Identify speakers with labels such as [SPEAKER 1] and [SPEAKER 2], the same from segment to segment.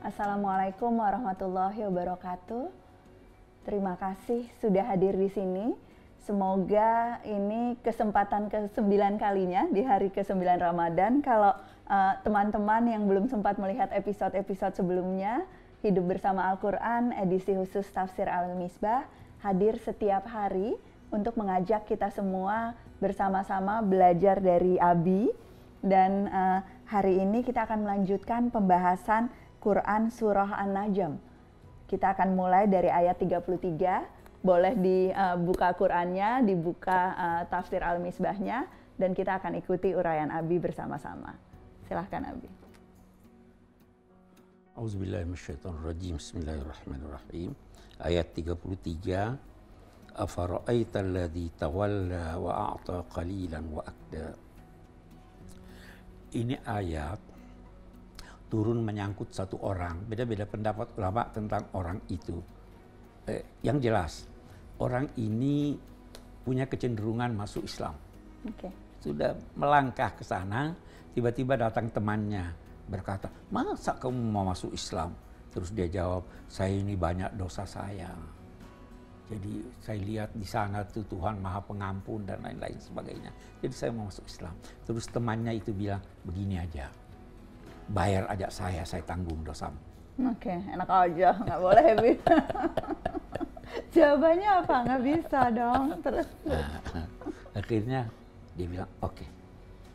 [SPEAKER 1] Assalamualaikum warahmatullahi wabarakatuh. Terima kasih sudah hadir di sini. Semoga ini kesempatan ke-9 kalinya di hari ke-9 Ramadan. Kalau teman-teman yang belum sempat melihat episode-episode sebelumnya, Hidup Bersama Al-Quran, edisi khusus Tafsir Al-Misbah, hadir setiap hari untuk mengajak kita semua bersama-sama belajar dari Abi. Dan hari ini kita akan melanjutkan pembahasan Quran Surah An-Najm. Kita akan mulai dari ayat 33. Boleh dibuka Qurannya, dibuka tafsir Al-Misbahnya, dan kita akan ikuti uraian Abi bersama-sama. Silahkan Abi.
[SPEAKER 2] Auzubillahiminasyaitonirrajim. Bismillahirrahmanirrahim. Ayat 33. Afara'aital ladzi tawalla wa a'ta qalilan wa akda. Ini ayat turun menyangkut satu orang. Beda-beda pendapat ulama tentang orang itu. Yang jelas, orang ini punya kecenderungan masuk Islam. Sudah melangkah ke sana, tiba-tiba datang temannya berkata, masa kamu mau masuk Islam? Terus dia jawab, saya ini banyak dosa saya. Jadi saya lihat di sana tuh Tuhan Maha Pengampun dan lain-lain sebagainya. Jadi saya mau masuk Islam. Terus temannya itu bilang, begini aja, bayar aja saya tanggung dosamu.
[SPEAKER 1] Oke, enak aja, nggak boleh Bi. Jawabannya apa? Nggak bisa dong. Terus
[SPEAKER 2] akhirnya dia bilang oke.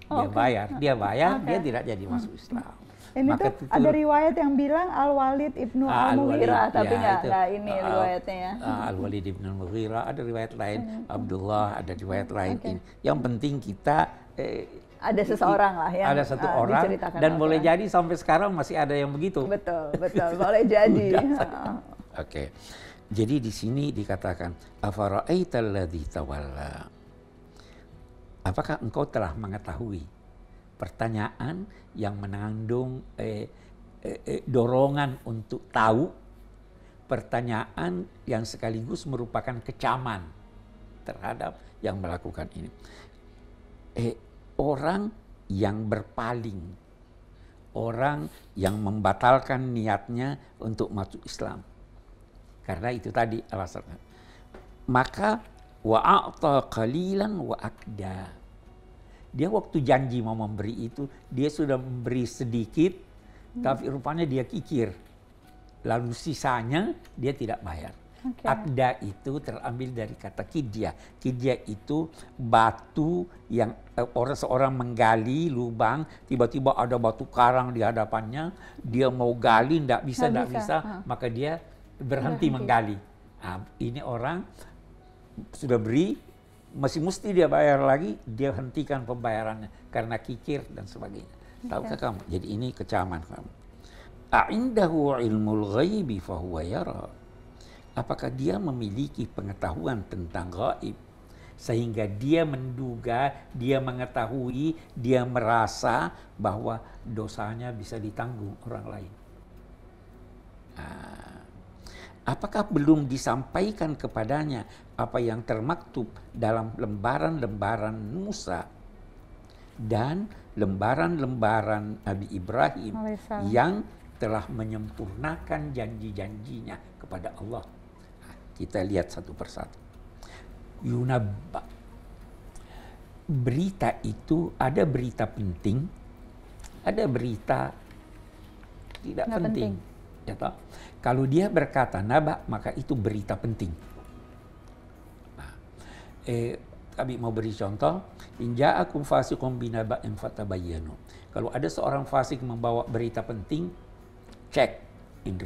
[SPEAKER 2] Dia bayar, dia tidak jadi masuk Islam.
[SPEAKER 1] Ini maka tuh ada riwayat yang bilang Al-Walid ibnu Al-Mughirah, tapi nggak ini riwayatnya ya.
[SPEAKER 2] Al-Walid ibnu Al-Mughirah, ada riwayat lain, Abdullah, ada riwayat lain. Yang penting kita
[SPEAKER 1] ada seseorang lah yang
[SPEAKER 2] ada satu orang dan boleh jadi sampai sekarang masih ada yang begitu.
[SPEAKER 1] Betul, boleh jadi.
[SPEAKER 2] Oke. Jadi di sini dikatakan afara'aital ladzi tawalla. Apakah engkau telah mengetahui? Pertanyaan yang mengandung dorongan untuk tahu, pertanyaan yang sekaligus merupakan kecaman terhadap yang melakukan ini. Orang yang berpaling, orang yang membatalkan niatnya untuk masuk Islam. Karena itu tadi alasannya. Maka wa'ata qalilan wa akda. Dia waktu janji mau memberi itu, dia sudah memberi sedikit, tapi rupanya dia kikir. Lalu sisanya dia tidak bayar. Akda itu terambil dari kata kidya. Kidya itu batu yang seorang menggali lubang, tiba-tiba ada batu karang di hadapannya, dia mau gali, tidak bisa, maka dia berhenti menggali. Nah, ini orang sudah beri, masih mesti dia bayar lagi, dia hentikan pembayarannya karena kikir dan sebagainya. Tahukah kamu? Jadi ini kecaman kamu. A'indahu ilmul ghaibi fahuwa yara. Apakah dia memiliki pengetahuan tentang gaib sehingga dia menduga, dia mengetahui, dia merasa bahwa dosanya bisa ditanggung orang lain? Apakah belum disampaikan kepadanya apa yang termaktub dalam lembaran-lembaran Musa dan lembaran-lembaran Nabi Ibrahim yang telah menyempurnakan janji-janjinya kepada Allah? Kita lihat satu persatu. Yunabba. Berita itu ada berita penting, ada berita tidak penting. Ya toh? Kalau dia berkata naba, maka itu berita penting. Nah, kami mau beri contoh. In ja'akum fasiqun binaba'in fatabayyanu. Kalau ada seorang fasik membawa berita penting, cek,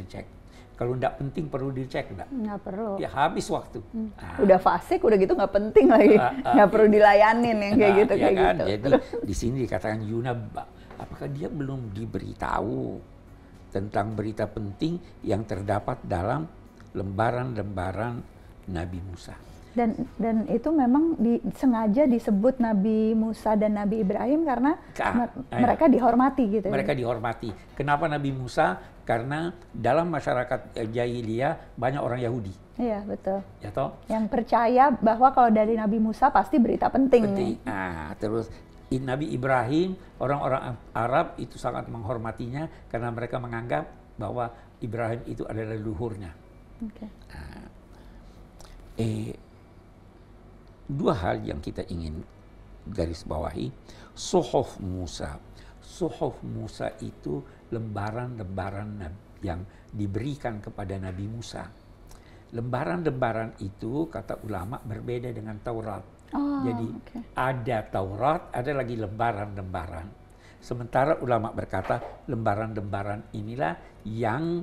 [SPEAKER 2] cek. Kalau tidak penting perlu dicek enggak?
[SPEAKER 1] Nggak perlu.
[SPEAKER 2] Ya habis waktu.
[SPEAKER 1] Udah fasik, udah gitu nggak penting lagi. Nggak perlu dilayanin yang kayak gitu.
[SPEAKER 2] Ya
[SPEAKER 1] kayak
[SPEAKER 2] kan?
[SPEAKER 1] gitu.
[SPEAKER 2] Jadi di sini dikatakan yunabba. Apakah dia belum diberitahu tentang berita penting yang terdapat dalam lembaran-lembaran Nabi Musa?
[SPEAKER 1] Dan itu memang sengaja disebut Nabi Musa dan Nabi Ibrahim karena mereka dihormati gitu.
[SPEAKER 2] Mereka dihormati. Kenapa Nabi Musa? Karena dalam masyarakat jahiliyah banyak orang Yahudi.
[SPEAKER 1] Iya, betul.
[SPEAKER 2] Ya toh?
[SPEAKER 1] Yang percaya bahwa kalau dari Nabi Musa pasti berita penting.
[SPEAKER 2] Nah, terus Nabi Ibrahim, orang-orang Arab itu sangat menghormatinya karena mereka menganggap bahwa Ibrahim itu adalah leluhurnya.
[SPEAKER 1] Okay.
[SPEAKER 2] Dua hal yang kita ingin garis bawahi. Suhuf Musa. Suhuf Musa itu lembaran-lembaran yang diberikan kepada Nabi Musa. Lembaran-lembaran itu, kata ulama, berbeda dengan Taurat. Jadi ada Taurat, ada lagi lembaran-lembaran. Sementara ulama berkata lembaran-lembaran inilah yang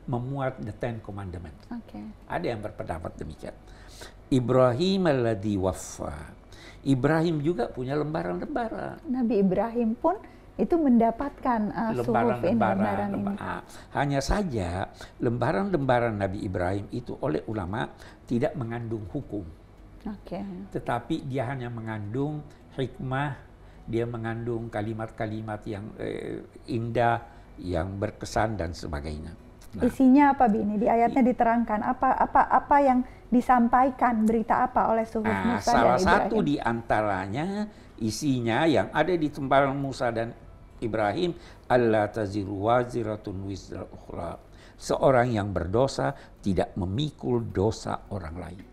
[SPEAKER 2] memuat the Ten Commandments. Ada yang berpendapat demikian. Ibrahim alladzi waffa. Ibrahim juga punya lembaran-lembaran.
[SPEAKER 1] Nabi Ibrahim pun itu mendapatkan lembaran-lembaran ini.
[SPEAKER 2] Hanya saja lembaran-lembaran Nabi Ibrahim itu oleh ulama tidak mengandung hukum. Tetapi dia hanya mengandung hikmah, dia mengandung kalimat-kalimat yang indah, yang berkesan dan sebagainya.
[SPEAKER 1] Nah, isinya apa, Bi? Ini di ayatnya diterangkan apa yang disampaikan, berita apa oleh suhuf Musa dan Ibrahim?
[SPEAKER 2] Salah satu di antaranya isinya yang ada di lembaran Musa dan Ibrahim, alla taziru waziratun wizra ukhra. Seorang yang berdosa tidak memikul dosa orang lain.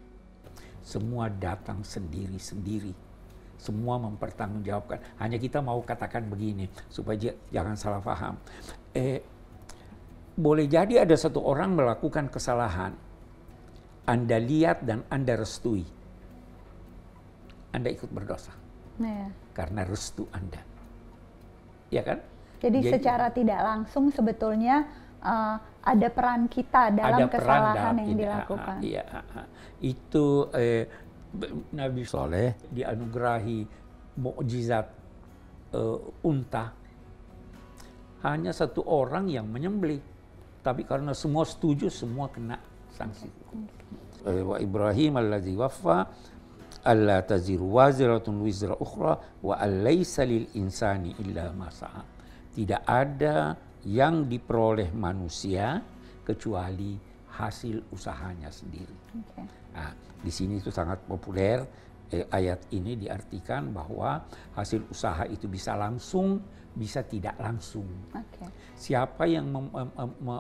[SPEAKER 2] Semua datang sendiri-sendiri. Semua mempertanggungjawabkan. Hanya kita mau katakan begini supaya jangan salah paham. Boleh jadi ada satu orang melakukan kesalahan. Anda lihat dan Anda restui. Anda ikut berdosa. Karena restu Anda. Ya kan?
[SPEAKER 1] Jadi secara tidak langsung sebetulnya ada peran kita dalam kesalahan yang dilakukan.
[SPEAKER 2] Iya, itu Nabi Soleh dianugerahi mukjizat unta. Hanya satu orang yang menyembelih. Tapi karena semua setuju, semua kena sanksi. Wa Ibrahim alladzi waffa alla taziru waziratun wizra ukhra wa alaysa lil insani illa ma sa'a. Tidak ada yang diperoleh manusia kecuali hasil usahanya sendiri. Nah, di sini itu sangat populer. Ayat ini diartikan bahwa hasil usaha itu bisa langsung, bisa tidak langsung. Siapa yang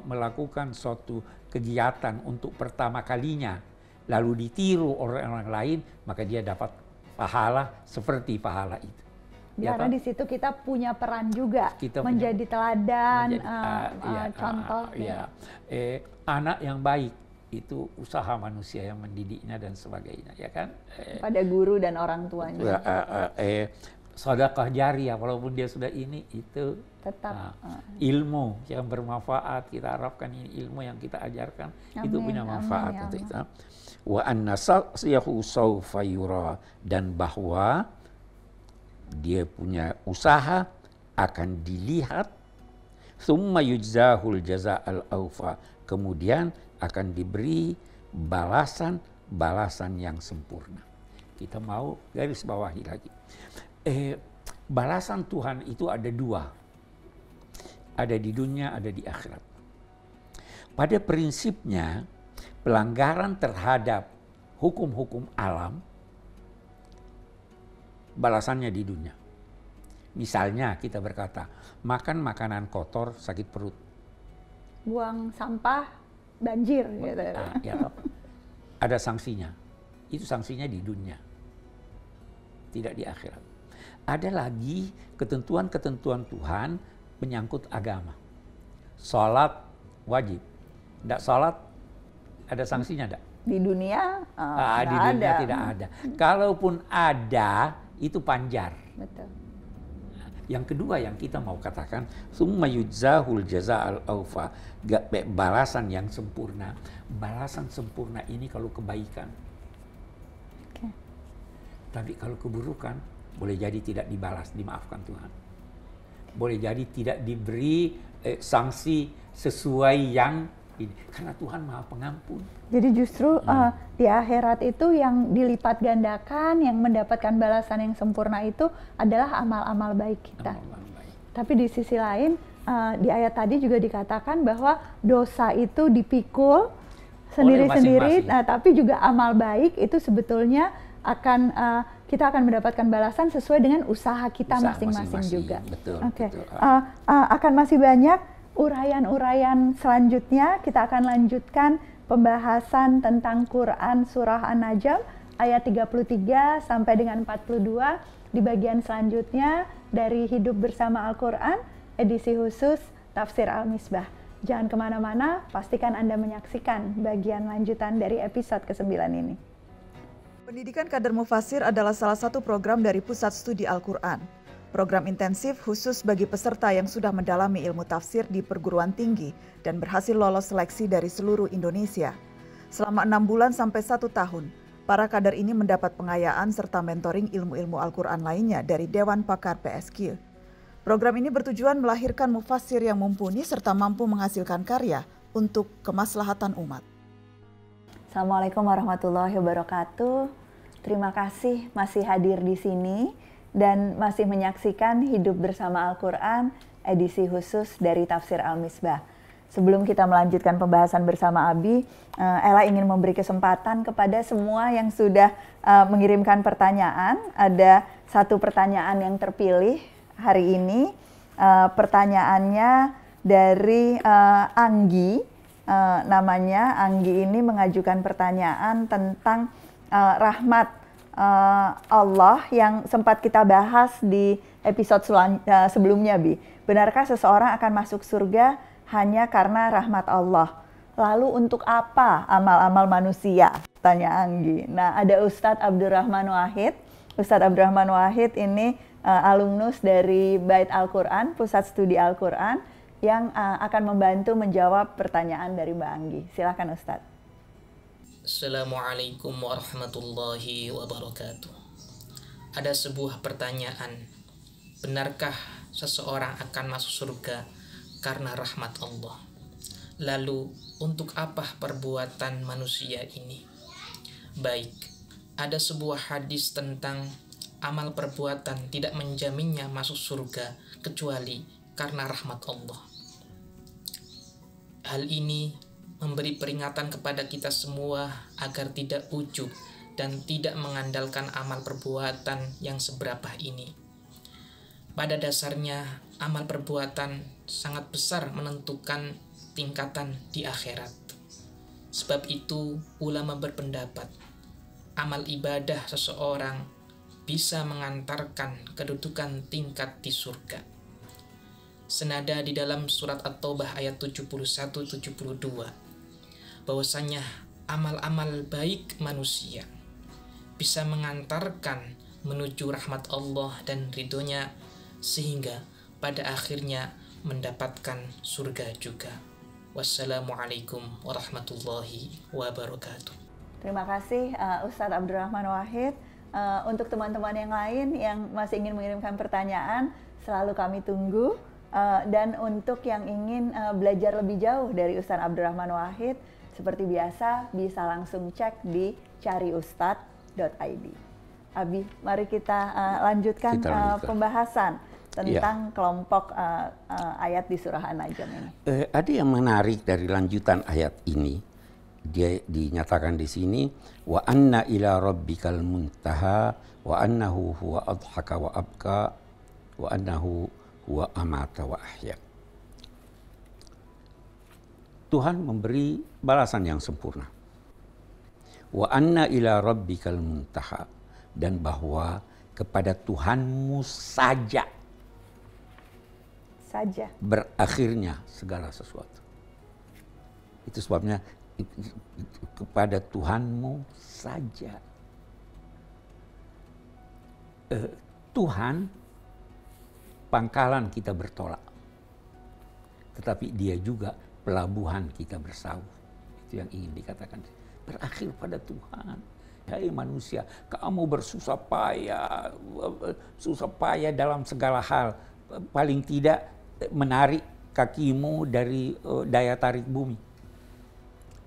[SPEAKER 2] melakukan suatu kegiatan untuk pertama kalinya, lalu ditiru oleh orang lain, maka dia dapat pahala seperti pahala itu.
[SPEAKER 1] Karena di situ kita punya peran juga, menjadi teladan, contoh.
[SPEAKER 2] Anak yang baik itu usaha manusia yang mendidiknya dan sebagainya, ya kan?
[SPEAKER 1] Pada guru dan orang tuanya.
[SPEAKER 2] Sedekah jariah, walaupun dia sudah ini, itu
[SPEAKER 1] tetap
[SPEAKER 2] ilmu yang bermanfaat. Kita harapkan ini ilmu yang kita ajarkan itu punya manfaat untuk kita. Wa anna sa'yahu sawfa yura, dan bahwa dia punya usaha akan dilihat. Summa yujzahul jaza'al awfa, kemudian akan diberi balasan yang sempurna. Kita mau garis bawahi lagi. Balasan Tuhan itu ada dua. Ada di dunia, ada di akhirat. Pada prinsipnya, pelanggaran terhadap hukum-hukum alam, balasannya di dunia. Misalnya kita berkata, makan makanan kotor sakit perut.
[SPEAKER 1] Buang sampah banjir gitu.
[SPEAKER 2] Ada sanksinya. Itu sanksinya di dunia. Tidak di akhirat. Ada lagi ketentuan-ketentuan Tuhan menyangkut agama. Salat wajib. Tidak salat ada sanksinya tidak?
[SPEAKER 1] Di dunia
[SPEAKER 2] di dunia tidak ada. Kalaupun ada itu panjar.
[SPEAKER 1] Betul.
[SPEAKER 2] Yang kedua yang kita mau katakan, summa yujzahul jaza'al awfa, balasan yang sempurna. Balasan sempurna ini kalau kebaikan. Tapi kalau keburukan, boleh jadi tidak dibalas, dimaafkan Tuhan. Boleh jadi tidak diberi sanksi sesuai yang ini. Karena Tuhan Maha Pengampun.
[SPEAKER 1] Jadi justru di akhirat itu yang dilipat gandakan, yang mendapatkan balasan yang sempurna itu adalah amal-amal baik kita. Tapi di sisi lain, di ayat tadi juga dikatakan bahwa dosa itu dipikul sendiri-sendiri, tapi juga amal baik itu sebetulnya akan kita akan mendapatkan balasan sesuai dengan usaha kita masing-masing juga.
[SPEAKER 2] Betul.
[SPEAKER 1] Oke.
[SPEAKER 2] Betul.
[SPEAKER 1] Akan masih banyak uraian-uraian selanjutnya. Kita akan lanjutkan pembahasan tentang Quran surah An-Najm ayat 33 sampai dengan 42 di bagian selanjutnya dari Hidup Bersama Al-Quran edisi khusus Tafsir Al-Misbah. Jangan kemana-mana, pastikan Anda menyaksikan bagian lanjutan dari episode ke-9 ini.
[SPEAKER 3] Pendidikan Kader Mufasir adalah salah satu program dari Pusat Studi Al-Quran. Program intensif khusus bagi peserta yang sudah mendalami ilmu tafsir di perguruan tinggi dan berhasil lolos seleksi dari seluruh Indonesia. Selama 6 bulan sampai 1 tahun, para kader ini mendapat pengayaan serta mentoring ilmu-ilmu Al-Quran lainnya dari Dewan Pakar PSQ. Program ini bertujuan melahirkan mufasir yang mumpuni serta mampu menghasilkan karya untuk kemaslahatan umat.
[SPEAKER 1] Assalamualaikum warahmatullahi wabarakatuh. Terima kasih masih hadir di sini dan masih menyaksikan Hidup Bersama Al-Quran edisi khusus dari Tafsir Al-Misbah. Sebelum kita melanjutkan pembahasan bersama Abi, Ella ingin memberi kesempatan kepada semua yang sudah mengirimkan pertanyaan. Ada satu pertanyaan yang terpilih hari ini. Pertanyaannya dari Anggi. Namanya Anggi ini mengajukan pertanyaan tentang rahmat Allah yang sempat kita bahas di episode sebelumnya, Bi. Benarkah seseorang akan masuk surga hanya karena rahmat Allah? Lalu untuk apa amal-amal manusia? Tanya Anggi. Nah, ada Ustadz Abdurrahman Wahid. Ustadz Abdurrahman Wahid ini alumnus dari Bait Al-Quran, Pusat Studi Al-Quran, yang akan membantu menjawab pertanyaan dari Mbak Anggi. Silakan Ustadz.
[SPEAKER 4] Assalamualaikum warahmatullahi wabarakatuh. Ada sebuah pertanyaan, benarkah seseorang akan masuk surga karena rahmat Allah? Lalu untuk apa perbuatan manusia ini? Baik, ada sebuah hadis tentang amal perbuatan tidak menjaminnya masuk surga kecuali karena rahmat Allah. Hal ini memberi peringatan kepada kita semua agar tidak ujub dan tidak mengandalkan amal perbuatan yang seberapa ini. Pada dasarnya, amal perbuatan sangat besar menentukan tingkatan di akhirat. Sebab itu, ulama berpendapat, amal ibadah seseorang bisa mengantarkan kedudukan tingkat di surga. Senada di dalam surat At-Taubah ayat 71-72, bahwasanya amal-amal baik manusia bisa mengantarkan menuju rahmat Allah dan ridhonya sehingga pada akhirnya mendapatkan surga juga. Wassalamualaikum warahmatullahi wabarakatuh.
[SPEAKER 1] Terima kasih Ustadz Abdurrahman Wahid. Untuk teman-teman yang lain yang masih ingin mengirimkan pertanyaan, selalu kami tunggu. Dan untuk yang ingin belajar lebih jauh dari Ustadz Abdurrahman Wahid, seperti biasa bisa langsung cek di cariustad.id. Abi, mari kita lanjutkan pembahasan tentang kelompok ayat di surah An-Najm ini.
[SPEAKER 2] Ada yang menarik dari lanjutan ayat ini. Dia dinyatakan di sini, wa anna ila rabbikal muntaha wa annahu huwa adhaka wa abka wa annahu huwa amata wa ahya. Tuhan memberi balasan yang sempurna. Wa anna ila rabbikal muntaha, dan bahwa kepada Tuhanmu saja berakhirnya segala sesuatu. Itu sebabnya kepada Tuhanmu saja. Tuhan pangkalan kita bertolak, tetapi Dia juga pelabuhan kita bersauh. Itu yang ingin dikatakan. Berakhir pada Tuhan. Hai manusia, kamu bersusah payah dalam segala hal. Paling tidak menarik kakimu dari daya tarik bumi.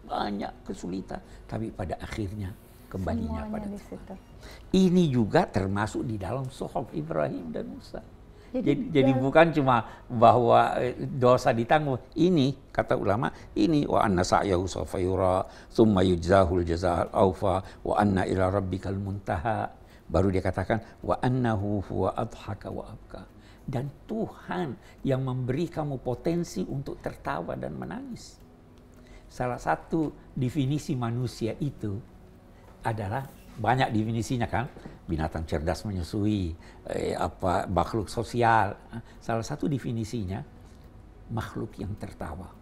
[SPEAKER 2] Banyak kesulitan, tapi pada akhirnya kembalinya pada Tuhan. Ini juga termasuk di dalam suhuf Ibrahim dan Musa. Jadi bukan cuma bahwa dosa ditanggung. Ini kata ulama, ini wa anna sa'yahu sawfa yura tsumma yujzahul jazaa'al awfa wa anna ila rabbikal muntaha, Baru dia katakan wa annahu huwa adhaka wa abka. Dan Tuhan yang memberi kamu potensi untuk tertawa dan menangis. Salah satu definisi manusia itu adalah banyak definisinya kan, binatang cerdas menyusui, makhluk sosial. Salah satu definisinya makhluk yang tertawa.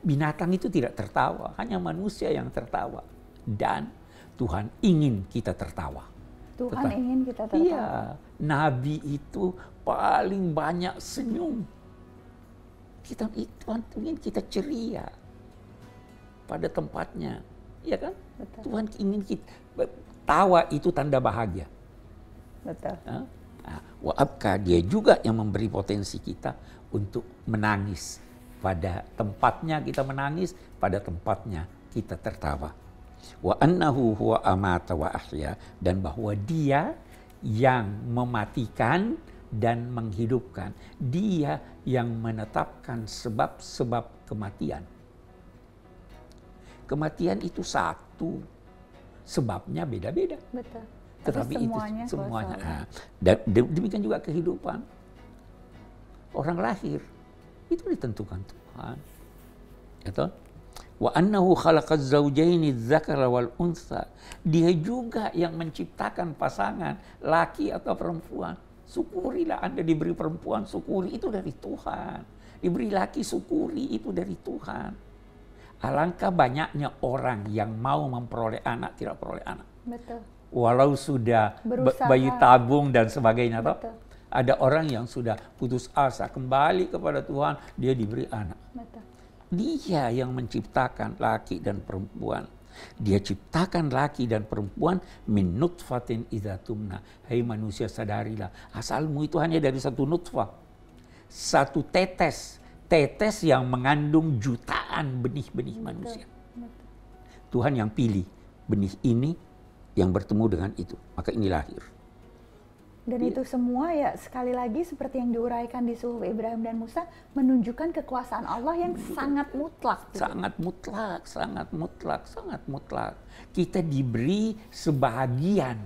[SPEAKER 2] Binatang itu tidak tertawa, hanya manusia yang tertawa. Dan Tuhan ingin kita tertawa.
[SPEAKER 1] Tuhan ingin kita tertawa.
[SPEAKER 2] Iya, Nabi itu paling banyak senyum. Tuhan ingin kita ceria pada tempatnya, iya kan?
[SPEAKER 1] Betul.
[SPEAKER 2] Tuhan ingin kita tawa, itu tanda bahagia.
[SPEAKER 1] Betul.
[SPEAKER 2] Wa abka, dia juga yang memberi potensi kita untuk menangis. Pada tempatnya kita menangis, pada tempatnya kita tertawa. Wa annahu huwa amata wa ahya, dan bahwa dia yang mematikan dan menghidupkan, dia yang menetapkan sebab-sebab kematian. Kematian itu satu, sebabnya beda-beda.
[SPEAKER 1] Betul.
[SPEAKER 2] Tetapi
[SPEAKER 1] semuanya
[SPEAKER 2] itu semuanya. Dan demikian juga kehidupan. Orang lahir itu ditentukan Tuhan. Gitu? Wa annahu khalaqaz zawjaini dzakara wal unsa. Dia juga yang menciptakan pasangan laki atau perempuan. Syukurilah Anda diberi perempuan, syukuri, itu dari Tuhan. Diberi laki, syukuri, itu dari Tuhan. Alangkah banyaknya orang yang mau memperoleh anak, tidak peroleh anak.
[SPEAKER 1] Betul.
[SPEAKER 2] Walau sudah
[SPEAKER 1] Berusaha.
[SPEAKER 2] bayi tabung dan sebagainya.
[SPEAKER 1] Betul.
[SPEAKER 2] Ada orang yang sudah putus asa, kembali kepada Tuhan, dia diberi anak.
[SPEAKER 1] Betul.
[SPEAKER 2] Dia yang menciptakan laki dan perempuan. Dia ciptakan laki dan perempuan min nutfatin idza tumna. Hai manusia, sadarilah, asalmu itu hanya dari satu nutfah. Satu tetes. Tetes yang mengandung jutaan benih-benih manusia.
[SPEAKER 1] Betul.
[SPEAKER 2] Tuhan yang pilih benih ini yang bertemu dengan itu. Maka ini lahir.
[SPEAKER 1] Dan itu semua ya sekali lagi seperti yang diuraikan di Suhuf Ibrahim dan Musa, menunjukkan kekuasaan Allah yang sangat mutlak. Gitu.
[SPEAKER 2] Sangat mutlak, sangat mutlak, sangat mutlak. Kita diberi sebahagian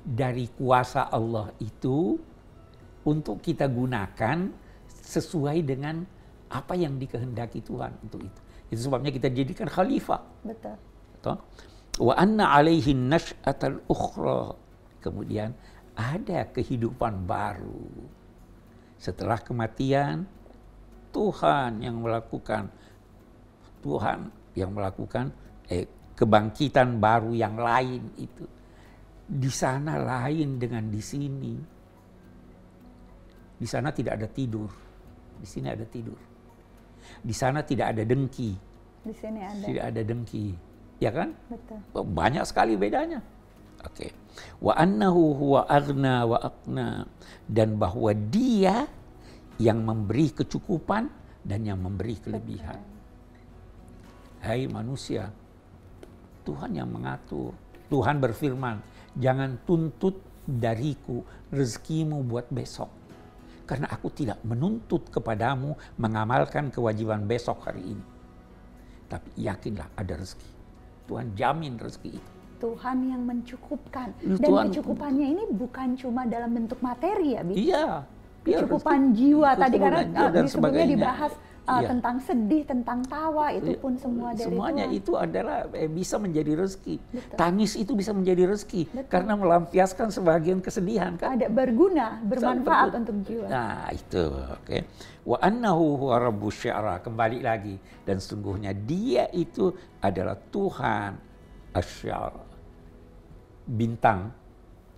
[SPEAKER 2] dari kuasa Allah itu untuk kita gunakan sesuai dengan apa yang dikehendaki Tuhan untuk itu. Itu sebabnya kita jadikan khalifah.
[SPEAKER 1] Betul.
[SPEAKER 2] Wa anna alaihi nash'atal ukhra. Kemudian ada kehidupan baru. Setelah kematian, Tuhan yang melakukan kebangkitan baru yang lain itu. Di sana lain dengan di sini. Di sana tidak ada tidur. Di sini ada tidur. Di sana tidak ada dengki.
[SPEAKER 1] Di sini ada.
[SPEAKER 2] Tidak ada dengki. Ya kan?
[SPEAKER 1] Betul.
[SPEAKER 2] Banyak sekali bedanya. Oke. Wa annahu huwa aghna wa aqna, dan bahwa dia yang memberi kecukupan dan yang memberi kelebihan. Hai manusia, Tuhan yang mengatur. Tuhan berfirman, jangan tuntut dariku rezekimu buat besok. Karena aku tidak menuntut kepadamu mengamalkan kewajiban besok hari ini. Tapi yakinlah ada rezeki. Tuhan jamin rezeki itu.
[SPEAKER 1] Tuhan yang mencukupkan. Dan
[SPEAKER 2] Tuhan,
[SPEAKER 1] kecukupannya ini bukan cuma dalam bentuk materi ya, Bi?
[SPEAKER 2] Iya.
[SPEAKER 1] Kecukupan jiwa tadi, karena di sebelumnya dibahas
[SPEAKER 2] Iya.
[SPEAKER 1] tentang sedih, tentang tawa, itu pun semua dari
[SPEAKER 2] semuanya
[SPEAKER 1] Tuhan.
[SPEAKER 2] itu adalah bisa menjadi rezeki.
[SPEAKER 1] Betul.
[SPEAKER 2] Tangis itu bisa menjadi rezeki.
[SPEAKER 1] Betul.
[SPEAKER 2] Karena melampiaskan sebagian kesedihan kan.
[SPEAKER 1] Ada berguna, bermanfaat untuk jiwa.
[SPEAKER 2] Nah itu, oke. Wa annahu huwa rabbus syi'ra, kembali lagi, dan sesungguhnya dia itu adalah Tuhan asy-syar, bintang.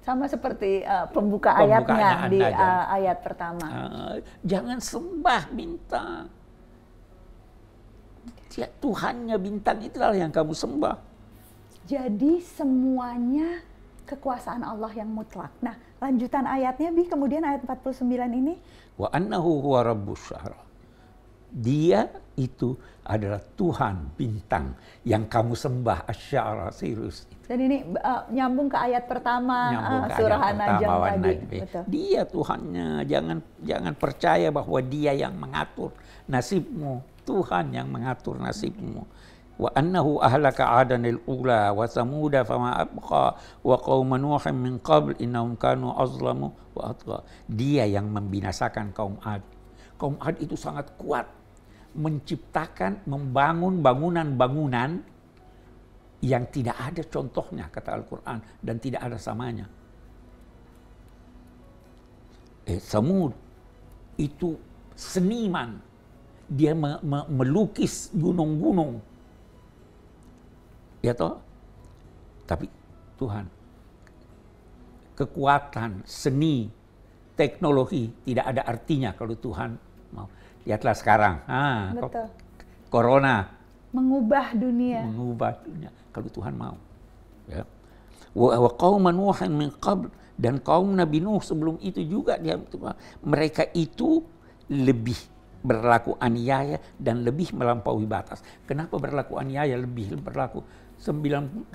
[SPEAKER 1] Sama seperti pembuka ayatnya di
[SPEAKER 2] An-Najm.
[SPEAKER 1] ayat pertama.
[SPEAKER 2] Jangan sembah bintang. Tuhannya bintang itulah yang kamu sembah.
[SPEAKER 1] Jadi semuanya kekuasaan Allah yang mutlak. Nah, lanjutan ayatnya, Bi, kemudian ayat 49 ini.
[SPEAKER 2] Wa annahu huwa rabbus syi'ra. Dia itu adalah Tuhan bintang yang kamu sembah, asy-sya'ra, Sirius.
[SPEAKER 1] Dan ini nyambung ke ayat pertama
[SPEAKER 2] Ke
[SPEAKER 1] surah
[SPEAKER 2] ayat
[SPEAKER 1] An-Najm
[SPEAKER 2] pertama,
[SPEAKER 1] tadi.
[SPEAKER 2] An-Najm.
[SPEAKER 1] Betul.
[SPEAKER 2] Dia Tuhannya, jangan percaya bahwa dia yang mengatur nasibmu. Tuhan yang mengatur nasibmu. wa annahu ahlaka 'adan al-ula wa thamuda fama abqa wa qauma nuhin min qabl innahum kanu azlamu wa atgha. Dia yang membinasakan kaum Ad. Kaum Ad itu sangat kuat menciptakan, membangun bangunan-bangunan yang tidak ada contohnya, kata Al-Quran, dan tidak ada samanya. Samud itu seniman, dia melukis gunung-gunung, ya toh. Tapi Tuhan, kekuatan, seni, teknologi tidak ada artinya kalau Tuhan mau. Lihatlah sekarang,
[SPEAKER 1] Betul.
[SPEAKER 2] Corona
[SPEAKER 1] Mengubah dunia.
[SPEAKER 2] kalau Tuhan mau. Ya. Wa qauman nuhin min qabl, dan kaum Nabi Nuh sebelum itu juga mereka itu lebih berlaku aniaya dan lebih melampaui batas. Kenapa berlaku aniaya, lebih berlaku? 950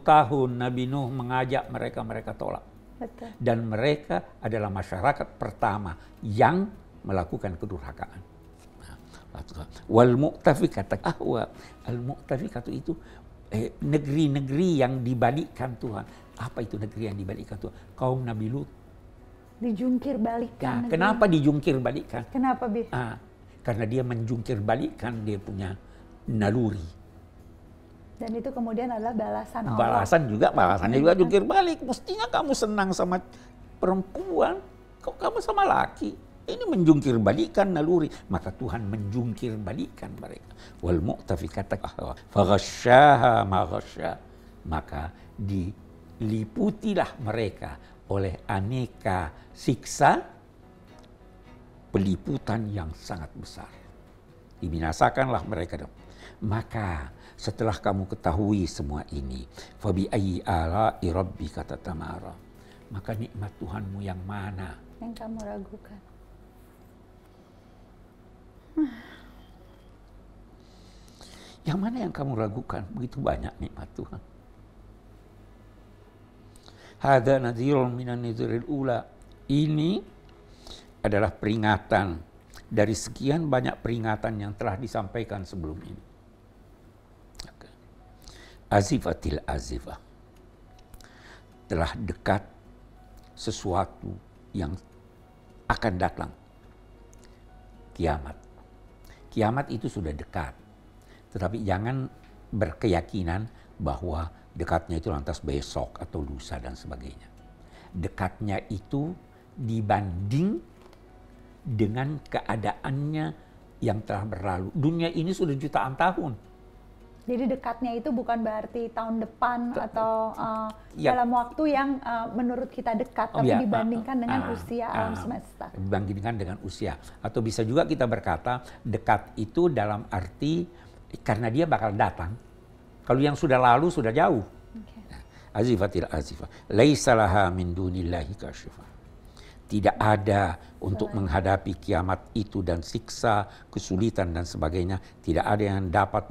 [SPEAKER 2] tahun Nabi Nuh mengajak mereka tolak.
[SPEAKER 1] Betul.
[SPEAKER 2] Dan mereka adalah masyarakat pertama yang melakukan kedurhakaan. Wal mu'tafikata ahwa. Al mu'tafikatu itu negeri-negeri yang dibalikkan Tuhan. Apa itu negeri yang dibalikkan Tuhan? Kaum Nabi Lut.
[SPEAKER 1] Dijungkir balikan.
[SPEAKER 2] Kenapa dijungkir balikan?
[SPEAKER 1] Kenapa, Bi?
[SPEAKER 2] Karena dia menjungkir balikan dia punya naluri.
[SPEAKER 1] Dan itu kemudian adalah balasan Allah.
[SPEAKER 2] Balasannya juga jungkir balik. Mestinya kamu senang sama perempuan, kok kamu sama laki. Ini menjungkir balikan naluri, maka Tuhan menjungkir balikan mereka. Wal mu'tafikata ahwa faghasyaha ma ghasya, maka diliputilah mereka oleh aneka siksa, peliputan yang sangat besar. Dibinasakanlah mereka. Maka setelah kamu ketahui semua ini, fabi ayyi ala'i rabbika tatamara, maka nikmat Tuhanmu yang mana
[SPEAKER 1] yang kamu ragukan?
[SPEAKER 2] Yang mana yang kamu ragukan? Begitu banyak nikmat Tuhan. Hadza nadhirun minan nuzuril ula. Ini adalah peringatan dari sekian banyak peringatan yang telah disampaikan sebelum ini. Azifatil azifah. Telah dekat sesuatu yang akan datang. Kiamat. Kiamat itu sudah dekat. Tetapi jangan berkeyakinan bahwa dekatnya itu lantas besok atau lusa dan sebagainya. Dekatnya itu dibanding dengan keadaannya yang telah berlalu. Dunia ini sudah jutaan tahun.
[SPEAKER 1] Jadi dekatnya itu bukan berarti tahun depan atau dalam waktu yang menurut kita dekat, tapi dibandingkan dengan usia alam semesta.
[SPEAKER 2] Dibandingkan dengan usia. Atau bisa juga kita berkata dekat itu dalam arti karena dia bakal datang. Kalau yang sudah lalu sudah jauh. Azifatil azifah. Laisa laha min dunillahi kasyifah. Tidak ada untuk menghadapi kiamat itu dan siksa, kesulitan dan sebagainya. Tidak ada yang dapat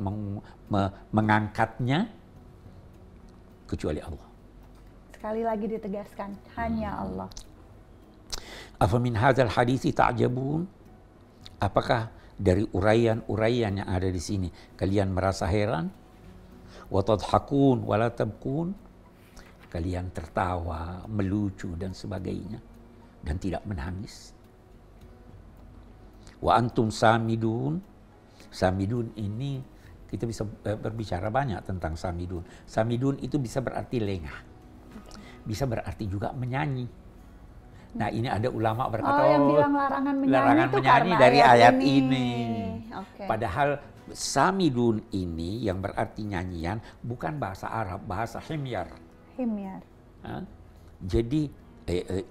[SPEAKER 2] mengangkatnya kecuali Allah.
[SPEAKER 1] Sekali lagi ditegaskan, hanya Allah.
[SPEAKER 2] Afa min hadzal hadithi ta'jabun? Apakah dari uraian-uraian yang ada di sini kalian merasa heran? Wa tadhakun wa la tabkun? Kalian tertawa, melucu dan sebagainya dan tidak menangis. Wa antum samidun. Samidun ini kita bisa berbicara banyak tentang samidun. Samidun itu bisa berarti lengah. Bisa berarti juga menyanyi. Nah, ini ada ulama berkata,
[SPEAKER 1] yang bilang larangan
[SPEAKER 2] menyanyi dari ayat ini.
[SPEAKER 1] Okay.
[SPEAKER 2] Padahal samidun ini yang berarti nyanyian bukan bahasa Arab, bahasa himyar. Jadi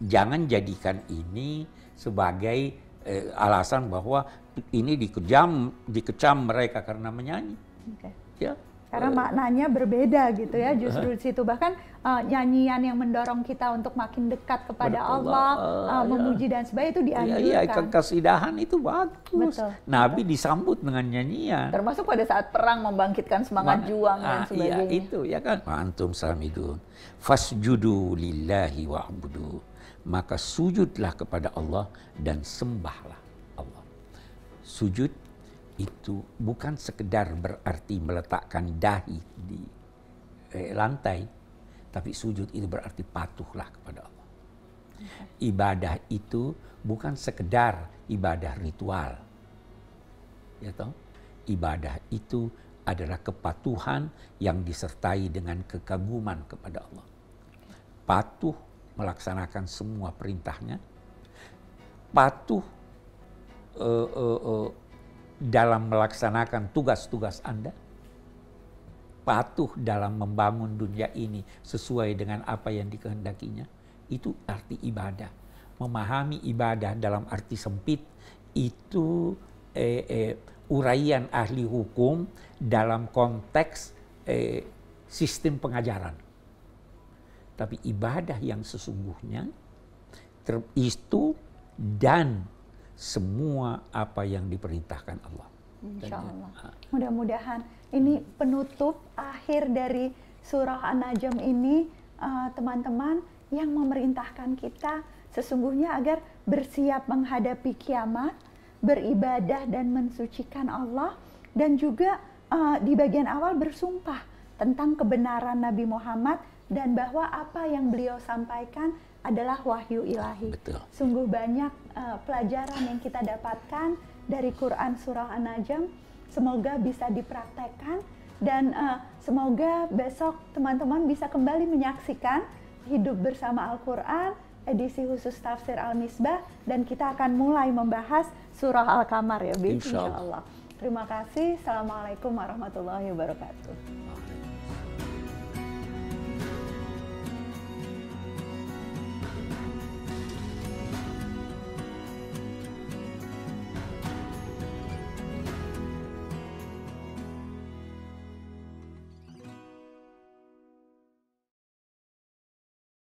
[SPEAKER 2] jangan jadikan ini sebagai alasan bahwa ini dikecam mereka karena menyanyi.
[SPEAKER 1] Okay.
[SPEAKER 2] Ya.
[SPEAKER 1] Karena maknanya berbeda gitu ya, justru di situ bahkan nyanyian yang mendorong kita untuk makin dekat kepada Allah, memuji dan sebagainya itu dianjurkan.
[SPEAKER 2] Iya, kekasidahan itu bagus.
[SPEAKER 1] Betul.
[SPEAKER 2] Nabi disambut dengan nyanyian.
[SPEAKER 1] Termasuk pada saat perang membangkitkan semangat juang dan sebagainya.
[SPEAKER 2] Iya, itu ya kan. Antum samidun. Fasjudu lillahi wa'budu. Maka sujudlah kepada Allah dan sembahlah Allah. Sujud itu bukan sekedar berarti meletakkan dahi di lantai, tapi sujud itu berarti patuhlah kepada Allah. Ibadah itu bukan sekedar ibadah ritual, ya toh? Ibadah itu adalah kepatuhan yang disertai dengan kekaguman kepada Allah. Patuh melaksanakan semua perintahnya, patuh dalam melaksanakan tugas-tugas Anda, patuh dalam membangun dunia ini sesuai dengan apa yang dikehendakinya. Itu arti ibadah. Memahami ibadah dalam arti sempit itu uraian ahli hukum dalam konteks sistem pengajaran. Tapi ibadah yang sesungguhnya itu dan semua apa yang diperintahkan Allah.
[SPEAKER 1] Insya Allah. Mudah-mudahan ini penutup akhir dari surah An-Najm ini, teman-teman, yang memerintahkan kita sesungguhnya agar bersiap menghadapi kiamat, beribadah dan mensucikan Allah, dan juga di bagian awal bersumpah tentang kebenaran Nabi Muhammad dan bahwa apa yang beliau sampaikan adalah wahyu ilahi.
[SPEAKER 2] Betul.
[SPEAKER 1] Sungguh banyak pelajaran yang kita dapatkan dari Quran surah An-Najm. Semoga bisa dipraktekkan dan semoga besok teman-teman bisa kembali menyaksikan Hidup Bersama Al-Quran edisi khusus Tafsir Al-Misbah, dan kita akan mulai membahas surah Al-Qamar ya, insya Allah. Terima kasih. Assalamualaikum warahmatullahi wabarakatuh.